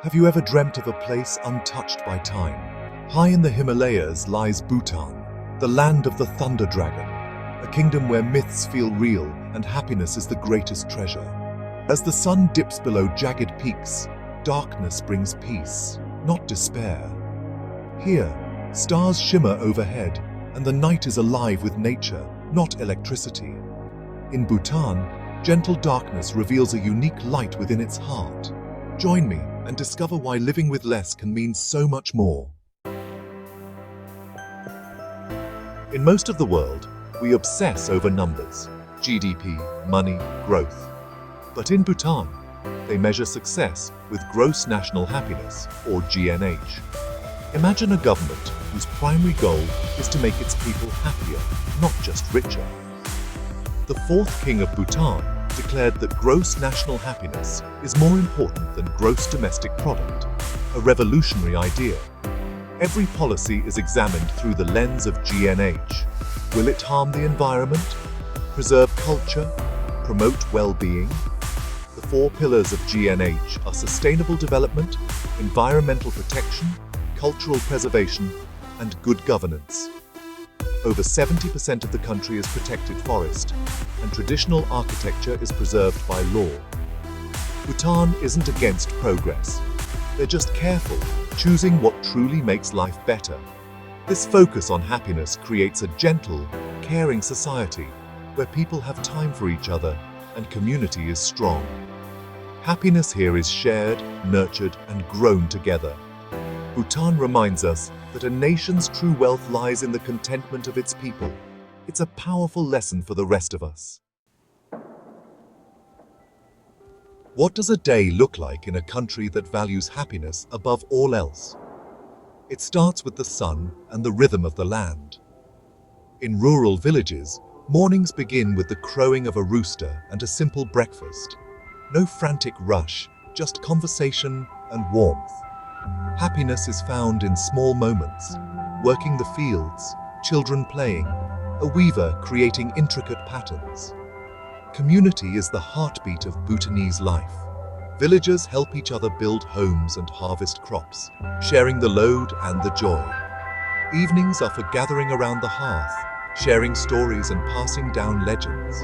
Have you ever dreamt of a place untouched by time? High in the Himalayas lies Bhutan, the land of the thunder dragon, a kingdom where myths feel real and happiness is the greatest treasure. As the sun dips below jagged peaks, darkness brings peace, not despair. Here, stars shimmer overhead, and the night is alive with nature, not electricity. In Bhutan, gentle darkness reveals a unique light within its heart. Join me and discover why living with less can mean so much more. In most of the world, we obsess over numbers, GDP, money, growth. But in Bhutan, they measure success with gross national happiness, or GNH. Imagine a government whose primary goal is to make its people happier, not just richer. The fourth king of Bhutan declared that gross national happiness is more important than gross domestic product, a revolutionary idea. Every policy is examined through the lens of GNH. Will it harm the environment, preserve culture, promote well-being? The four pillars of GNH are sustainable development, environmental protection, cultural preservation, and good governance. Over 70% of the country is protected forest, and traditional architecture is preserved by law. Bhutan isn't against progress. They're just careful, choosing what truly makes life better. This focus on happiness creates a gentle, caring society where people have time for each other and community is strong. Happiness here is shared, nurtured, and grown together. Bhutan reminds us that a nation's true wealth lies in the contentment of its people. It's a powerful lesson for the rest of us. What does a day look like in a country that values happiness above all else? It starts with the sun and the rhythm of the land. In rural villages, mornings begin with the crowing of a rooster and a simple breakfast. No frantic rush, just conversation and warmth. Happiness is found in small moments, working the fields, children playing, a weaver creating intricate patterns. Community is the heartbeat of Bhutanese life. Villagers help each other build homes and harvest crops, sharing the load and the joy. Evenings are for gathering around the hearth, sharing stories and passing down legends.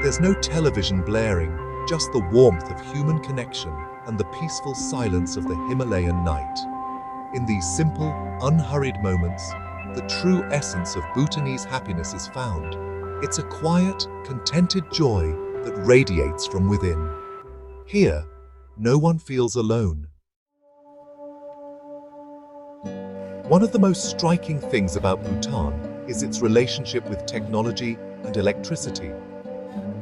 There's no television blaring, just the warmth of human connection and the peaceful silence of the Himalayan night. In these simple, unhurried moments, the true essence of Bhutanese happiness is found. It's a quiet, contented joy that radiates from within. Here, no one feels alone. One of the most striking things about Bhutan is its relationship with technology and electricity.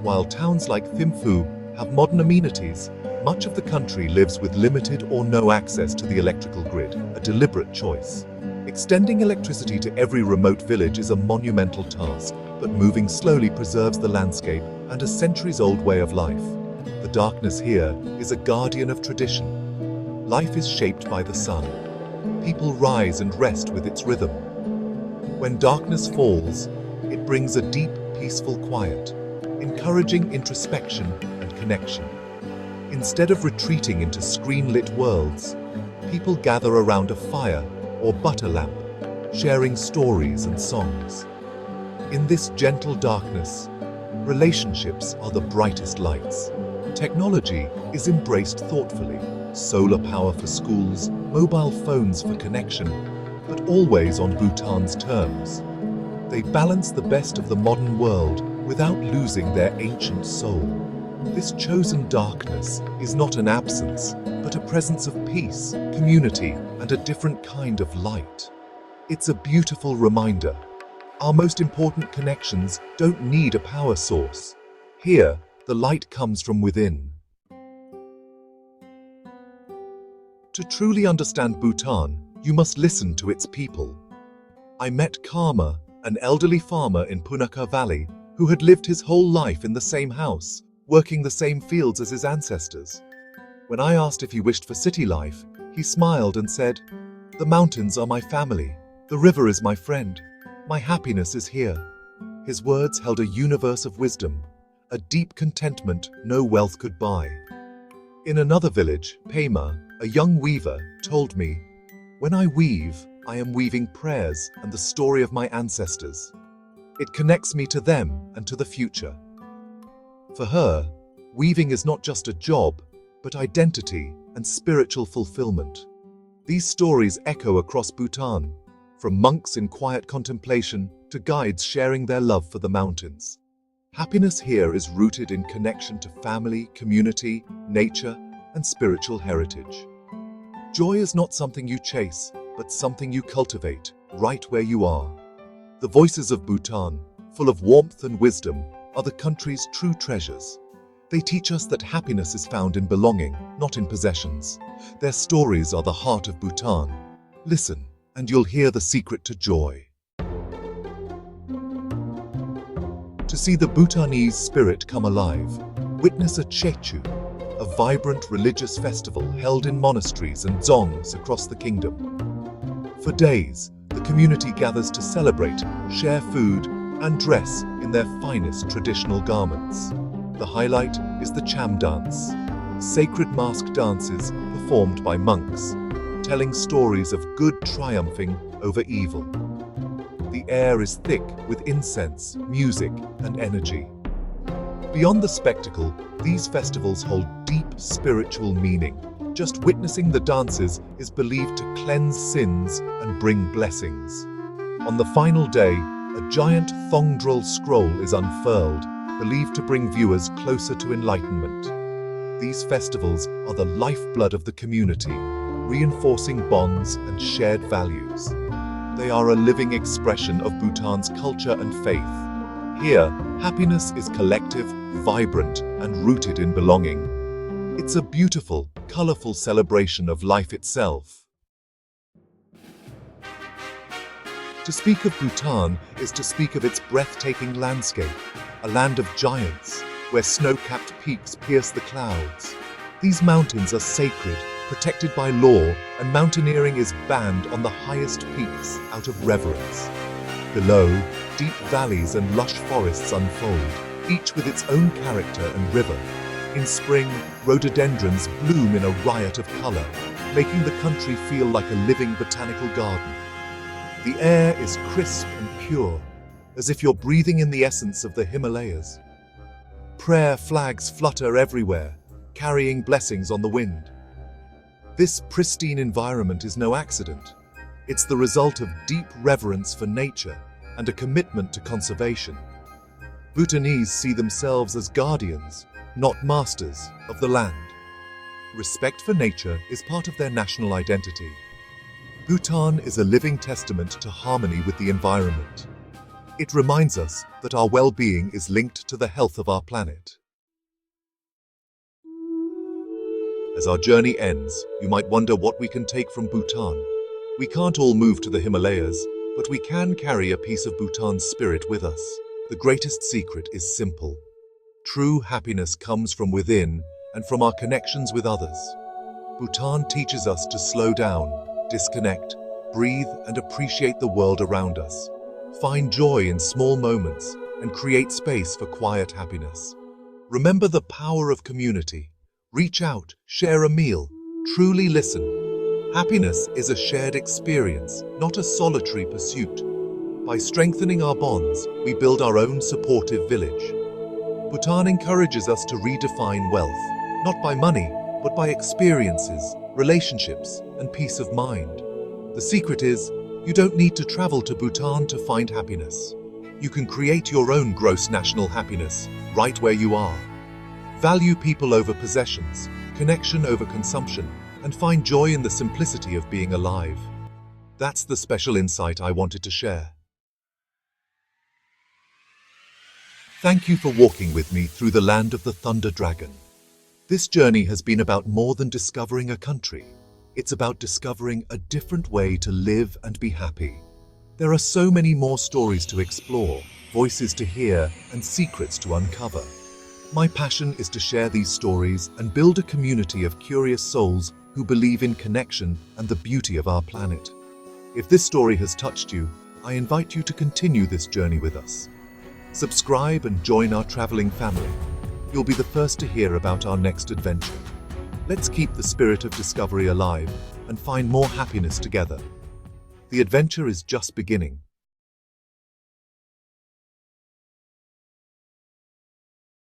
While towns like Thimphu have modern amenities, much of the country lives with limited or no access to the electrical grid, a deliberate choice. Extending electricity to every remote village is a monumental task, but moving slowly preserves the landscape and a centuries-old way of life. The darkness here is a guardian of tradition. Life is shaped by the sun. People rise and rest with its rhythm. When darkness falls, it brings a deep, peaceful quiet, encouraging introspection and connection. Instead of retreating into screen-lit worlds, people gather around a fire or butter lamp, sharing stories and songs. In this gentle darkness, relationships are the brightest lights. Technology is embraced thoughtfully, solar power for schools, mobile phones for connection, but always on Bhutan's terms. They balance the best of the modern world without losing their ancient soul. This chosen darkness is not an absence, but a presence of peace, community, and a different kind of light. It's a beautiful reminder. Our most important connections don't need a power source. Here, the light comes from within. To truly understand Bhutan, you must listen to its people. I met Karma, an elderly farmer in Punakha Valley, who had lived his whole life in the same house, working the same fields as his ancestors. When I asked if he wished for city life, he smiled and said, "The mountains are my family. The river is my friend. My happiness is here." His words held a universe of wisdom, a deep contentment no wealth could buy. In another village, Pema, a young weaver, told me, "When I weave, I am weaving prayers and the story of my ancestors. It connects me to them and to the future." For her, weaving is not just a job, but identity and spiritual fulfillment. These stories echo across Bhutan, from monks in quiet contemplation to guides sharing their love for the mountains. Happiness here is rooted in connection to family, community, nature, and spiritual heritage. Joy is not something you chase, but something you cultivate right where you are. The voices of Bhutan, full of warmth and wisdom, are the country's true treasures. They teach us that happiness is found in belonging, not in possessions. Their stories are the heart of Bhutan. Listen, and you'll hear the secret to joy. To see the Bhutanese spirit come alive, witness a Chechu, a vibrant religious festival held in monasteries and dzongs across the kingdom. For days, the community gathers to celebrate, share food, and dress in their finest traditional garments. The highlight is the Cham dance, sacred mask dances performed by monks, telling stories of good triumphing over evil. The air is thick with incense, music, and energy. Beyond the spectacle, these festivals hold deep spiritual meaning. Just witnessing the dances is believed to cleanse sins and bring blessings. On the final day, a giant Thongdrol scroll is unfurled, believed to bring viewers closer to enlightenment. These festivals are the lifeblood of the community, reinforcing bonds and shared values. They are a living expression of Bhutan's culture and faith. Here, happiness is collective, vibrant, and rooted in belonging. It's a beautiful, colorful celebration of life itself. To speak of Bhutan is to speak of its breathtaking landscape, a land of giants, where snow-capped peaks pierce the clouds. These mountains are sacred, protected by law, and mountaineering is banned on the highest peaks out of reverence. Below, deep valleys and lush forests unfold, each with its own character and river. In spring, rhododendrons bloom in a riot of color, making the country feel like a living botanical garden. The air is crisp and pure, as if you're breathing in the essence of the Himalayas. Prayer flags flutter everywhere, carrying blessings on the wind. This pristine environment is no accident. It's the result of deep reverence for nature and a commitment to conservation. Bhutanese see themselves as guardians, not masters, of the land. Respect for nature is part of their national identity. Bhutan is a living testament to harmony with the environment. It reminds us that our well-being is linked to the health of our planet. As our journey ends, you might wonder what we can take from Bhutan. We can't all move to the Himalayas, but we can carry a piece of Bhutan's spirit with us. The greatest secret is simple. True happiness comes from within and from our connections with others. Bhutan teaches us to slow down, disconnect, breathe, and appreciate the world around us. Find joy in small moments and create space for quiet happiness. Remember the power of community. Reach out, share a meal, truly listen. Happiness is a shared experience, not a solitary pursuit. By strengthening our bonds, we build our own supportive village. Bhutan encourages us to redefine wealth, not by money, but by experiences, relationships, and peace of mind. The secret is, you don't need to travel to Bhutan to find happiness. You can create your own gross national happiness, right where you are. Value people over possessions, connection over consumption, and find joy in the simplicity of being alive. That's the special insight I wanted to share. Thank you for walking with me through the land of the Thunder Dragon. This journey has been about more than discovering a country. It's about discovering a different way to live and be happy. There are so many more stories to explore, voices to hear, and secrets to uncover. My passion is to share these stories and build a community of curious souls who believe in connection and the beauty of our planet. If this story has touched you, I invite you to continue this journey with us. Subscribe and join our traveling family. You'll be the first to hear about our next adventure. Let's keep the spirit of discovery alive and find more happiness together. The adventure is just beginning.